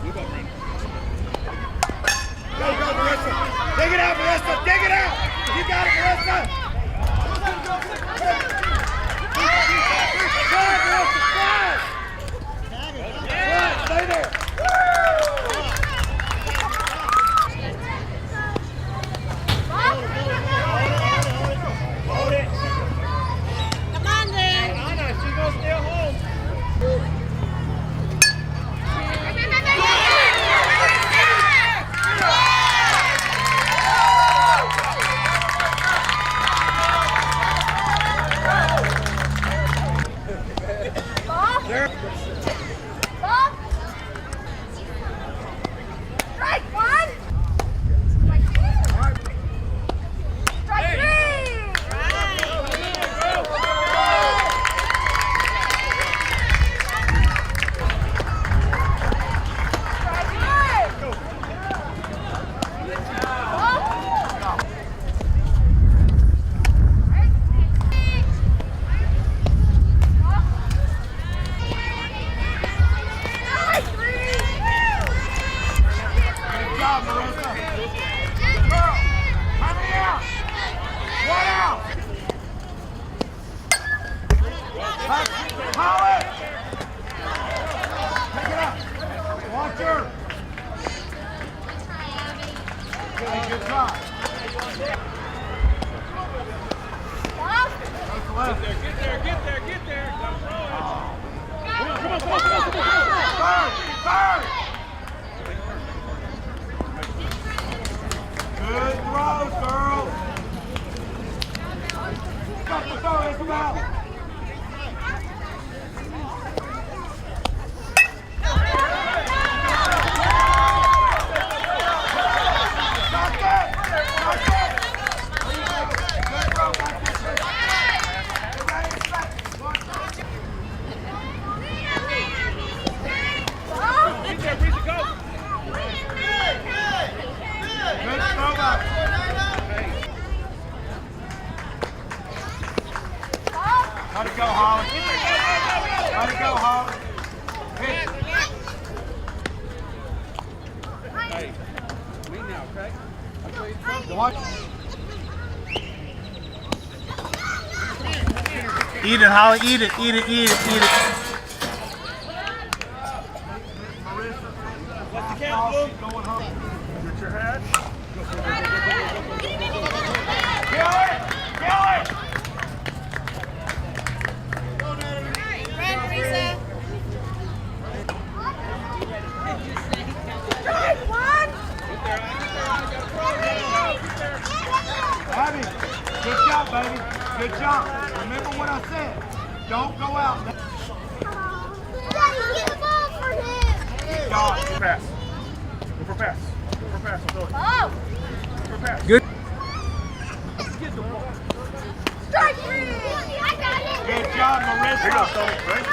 Go, Marissa. Dig it out, Marissa. Dig it out. You got it, Marissa. Good, Marissa. Good. Stay there. Hold it. Come on, then. Anna, she's going to stay home. Good throws, girls. Got the throw, Isabel. Let it go, Holly. Let it go, Holly. Hit. Hey, me now, okay? Watch. Eat it, Holly. Eat it, eat it, eat it, eat it. What's the count, Blue? Going home. Get your hat. Kill it! Kill it! Red, Teresa. Abby, good job, baby. Good job. Remember what I said. Don't go out. Daddy, get the ball for him. God. Pass. Go for pass. Go for pass. I'll throw it. Oh. Go for pass. Good. Strike three. I got it. Good job, Marissa. Here you go, Tony. Ready?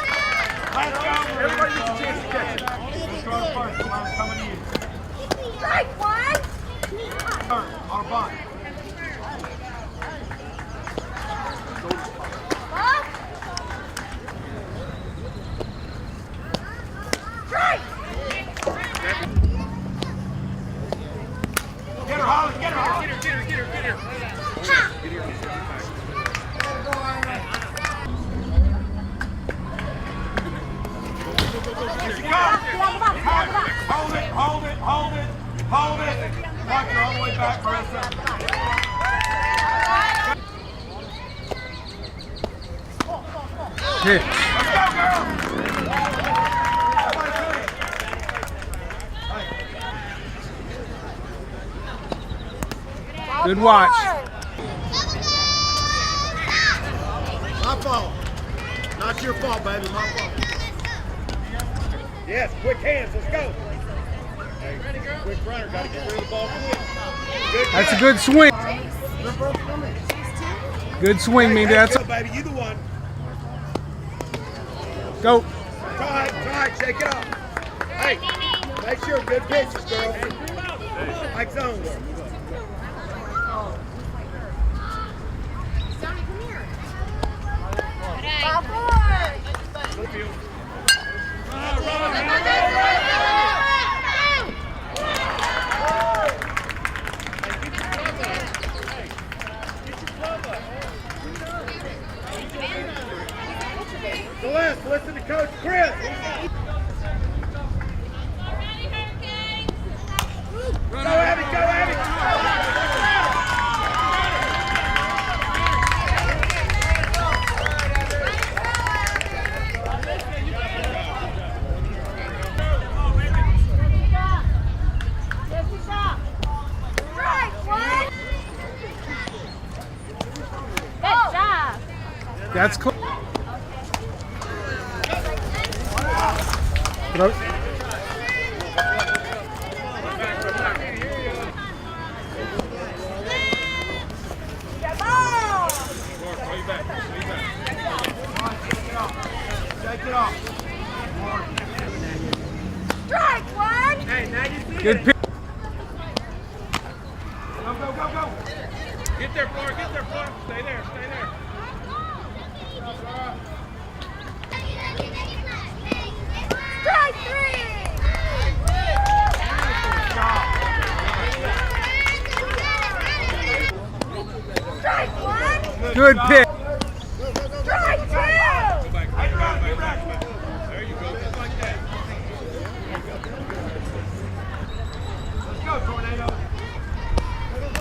Let's go, Marissa. Everybody gets a chance to catch it. Let's go first. Come on, coming to you. Strike one. Third, on a bunt. Strike. Get her, Holly. Get her, Holly. Get her. Here she comes. Hold it. Watch her all the way back, Marissa. Hit. Let's go, girl. Good watch. My fault. Not your fault, baby. My fault. Yes, quick hands. Let's go. Hey, quick runner. Got to get rid of the ball quick. Good That's a catch. good swing. They're both coming. Good swing, me. Hey, That's go, baby. You the one. go. Try it. Shake it off. Hey, make sure good pitches, girl. Like zones. That's close. Throw. Take it off. Strike one. Hey, now you see Good it. pitch. Go, go, go, go. Get there, Flora. Get there, Flora. Stay there. Stay there. Strike three. Strike one. Good pitch. Strike two. Get back. There you go. Just like that. Let's go, Tornado.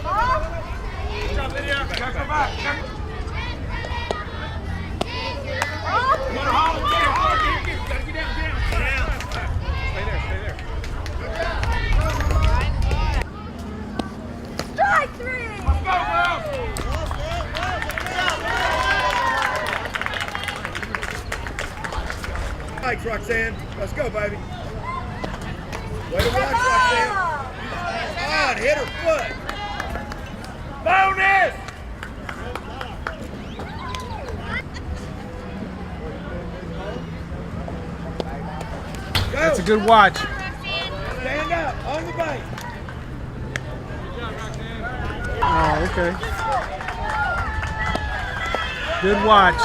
Ball. Jump in here. Check her back. Check her. Ball. Get her, Holly. Get her, Holly. Get her. Gotta get down. Stay there. Stay there. Strike three. Let's go, girls. Thanks, Roxanne. Let's go, baby. Way to watch, Roxanne. Come on, hit her foot. Bonus. Go. That's a good watch. Stand up on the base. Oh, okay. Good watch.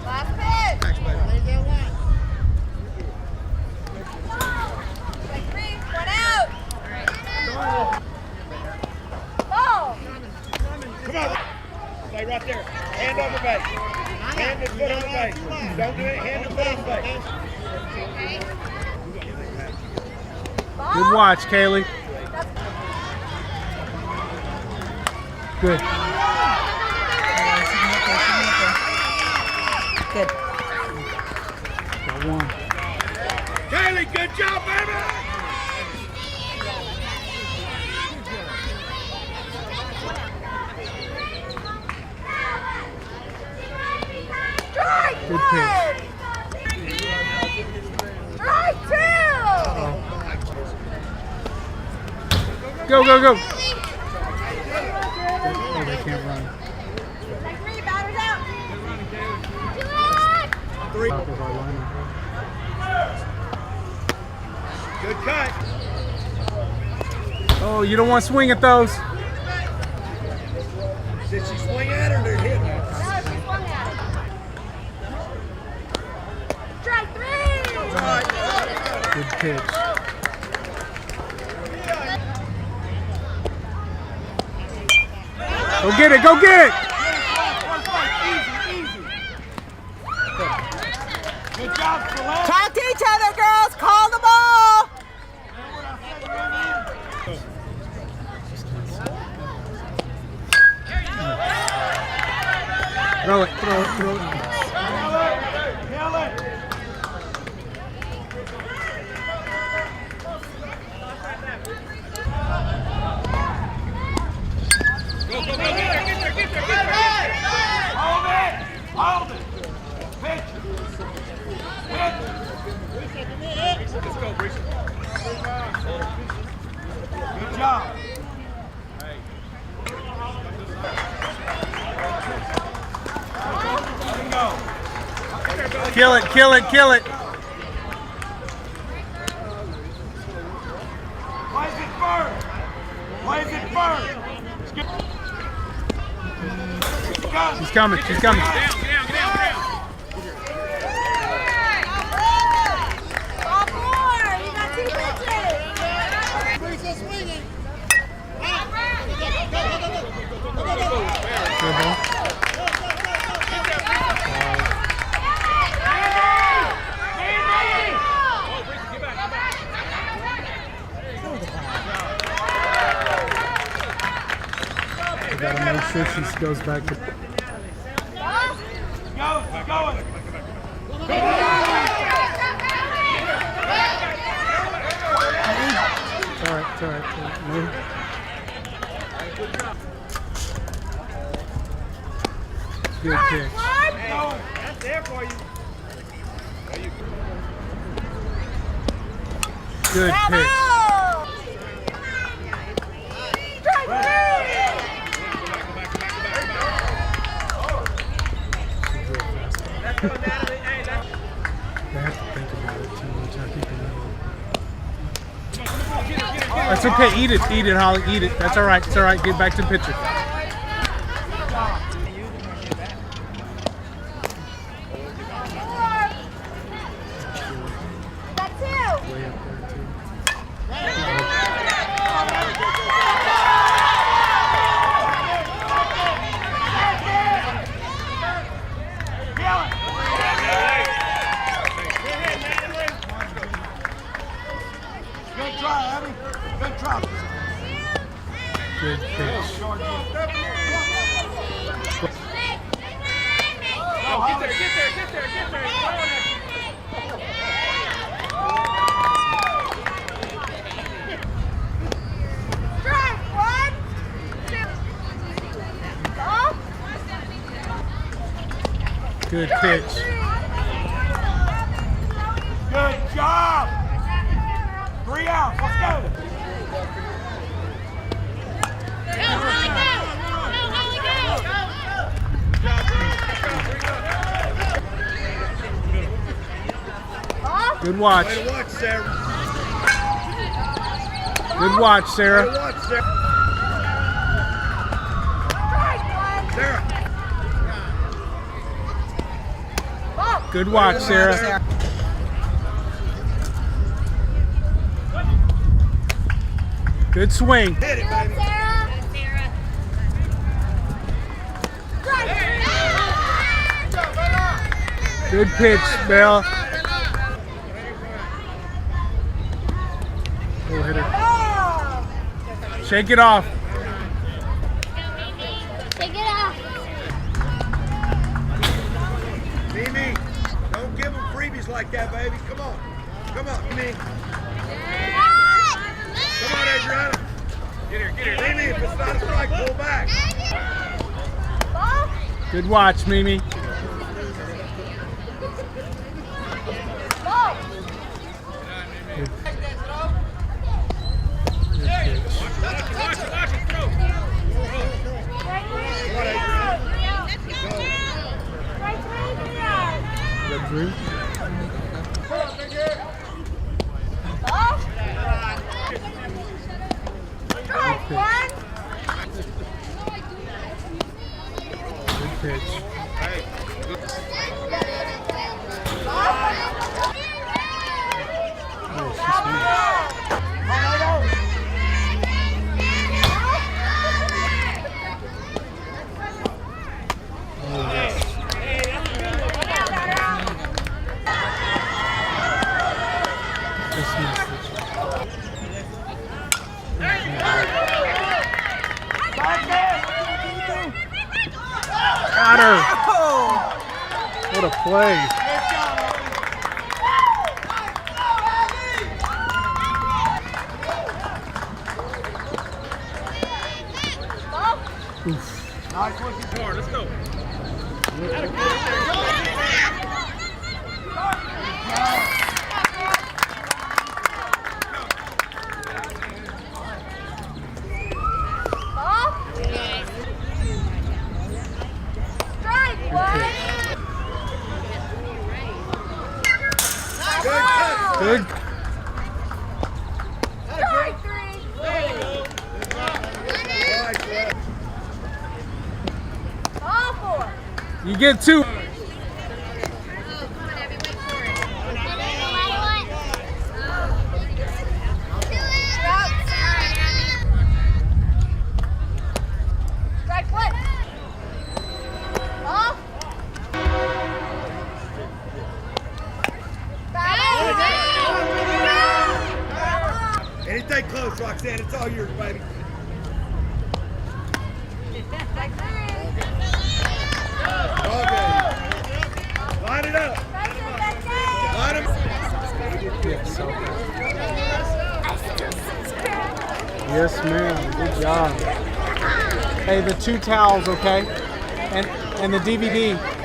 Last pitch. Thanks, baby. Strike three. One out. Ball. Come on. Stay right there. Hand on the base. Hand and foot on the base. Don't do it. Hand and foot on the base. Good watch, Kaylee. Good. Good. Got one. Kaylee, good job, baby. Strike Good one. pitch. Strike two. Go, go, go. Oh, they can't run. Strike three. Batters out. Three. Top of our lineup. Good cut. Oh, you don't want to swing at those. Did she swing at her or did it hit her? No, she swung at it. Strike three. All right. Good pitch. Go get it, go get it. Good job, Celeste. Talk to each other, girls. Call the ball. Throw it, throw it, throw it. Kill it. Go, go, go. Get there. Hold it. Pitch. Let's go, Breezy. Good job. There you go. Kill it, kill it, kill it. Plays it first. Plays it first. Go. She's coming, she's coming. Get down. Ball four. You got two pitches. Good ball. Gotta make sure she goes back to. Go. Going. It's all right, it's all right. Move. Good pitch. That's there for you. Good pitch. That's going down to the hey, that's They have to think about it too much. I think they know. That's okay. Eat it, Holly. Eat it. That's all right. It's all right. Get back to the pitcher. That's two. Way up there too. good try, Abby. Good try. Good pitch. Get there. Strike. One, two. Good pitch. Good job. 3 outs. Let's go. Good watch. Way to watch, Sarah. Good watch, Way Sarah. to watch, Sarah. Sarah. Good watch, Sarah. Good swing. Hit it, baby. Good pitch, Bell. Go hit her. Shake it off. Take it off. Mimi, don't give them freebies like that, baby. Come on. Come on, Mimi. Come on, Adriana. Get here. Mimi, if it's not a strike, pull back. Good watch, Mimi. Good pitch. Watch it, throw. Good Drew. Good pitch. Oh, she's sweet. Oh, yes. Just missed it. Got her. What a play. Oof. Nice looking. Come on, let's go. Good catch. Good. Nice left. You get two. Anything close, Roxanne. It's all yours, baby. Okay. Line it up. Line them. Yes, okay. Yes, ma'am. Good job. Hey, the 2 towels, okay? And and the DVD.